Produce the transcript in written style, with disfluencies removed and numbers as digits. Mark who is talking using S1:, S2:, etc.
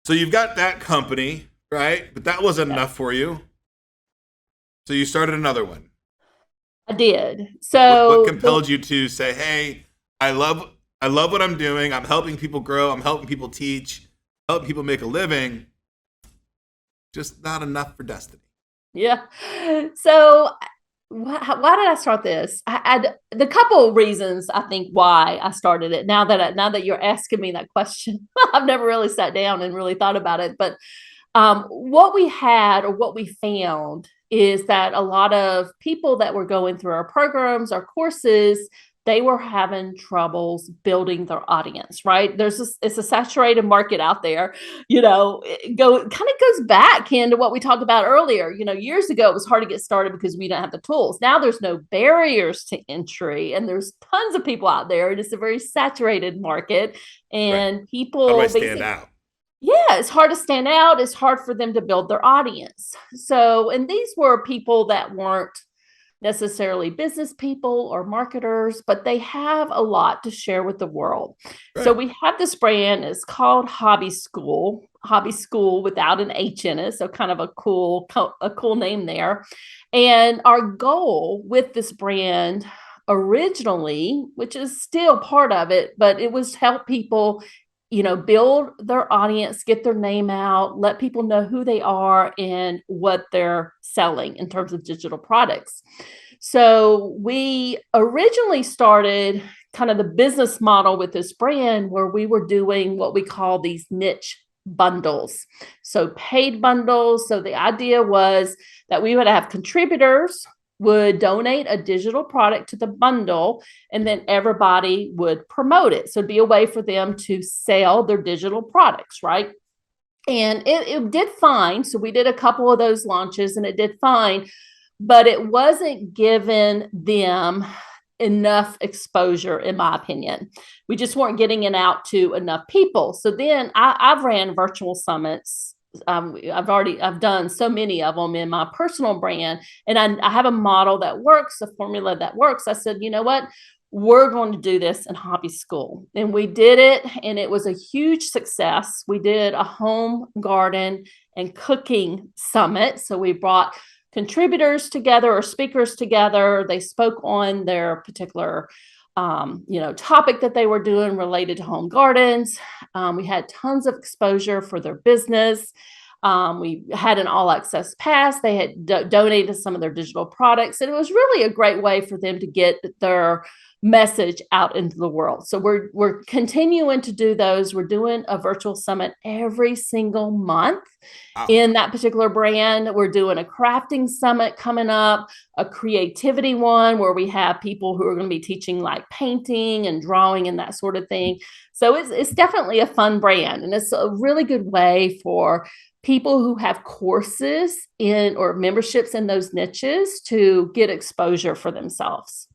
S1: So you've got that company, right? But that wasn't enough for you. So you started another one.
S2: I did.
S1: What
S2: So
S1: compelled you to say, "Hey, I love what I'm doing. I'm helping people grow. I'm helping people teach, helping people make a living. Just not enough for destiny."
S2: yeah. So why did I start this? The couple of reasons I think why I started it. Now that you're asking me that question, I've never really sat down and really thought about it. But what we had or what we found is that a lot of people that were going through our programs, our courses, they were having troubles building their audience, right? It's a saturated market out there. It kind of goes back into what we talked about earlier. Years ago it was hard to get started because we didn't have the tools. Now there's no barriers to entry, and there's tons of people out there. It is a very saturated market,
S1: Right.
S2: and
S1: How do I
S2: people
S1: stand
S2: basically,
S1: out?
S2: yeah, it's hard to stand out. It's hard for them to build their audience. So, and these were people that weren't necessarily business people or marketers, but they have a lot to share with the world. So
S1: Right.
S2: we have this brand. It's called Hobby School without an H in it. So kind of a cool name there. And our goal with this brand originally, which is still part of it, but it was to help people build their audience, get their name out, let people know who they are and what they're selling in terms of digital products. So we originally started kind of the business model with this brand where we were doing what we call these niche bundles. So paid bundles. So the idea was that we would have contributors would donate a digital product to the bundle, and then everybody would promote it. So it'd be a way for them to sell their digital products, right? And it did fine. So we did a couple of those launches and it did fine, but it wasn't giving them enough exposure, in my opinion. We just weren't getting it out to enough people. So then I've ran virtual summits. I've done so many of them in my personal brand, and I have a model that works, a formula that works. I said, you know what? We're going to do this in Hobby School. And we did it, and it was a huge success. We did a home garden and cooking summit. So we brought contributors together or speakers together. They spoke on their particular topic that they were doing related to home gardens. We had tons of exposure for their business. We had an all access pass. They had donated some of their digital products, and it was really a great way for them to get their message out into the world. So we're continuing to do those. We're doing a virtual summit every single month
S1: Wow.
S2: in that particular brand. We're doing a crafting summit coming up, a creativity one where we have people who are going to be teaching like painting and drawing and that sort of thing. So it's definitely a fun brand, and it's a really good way for people who have courses in or memberships in those niches to get exposure for themselves.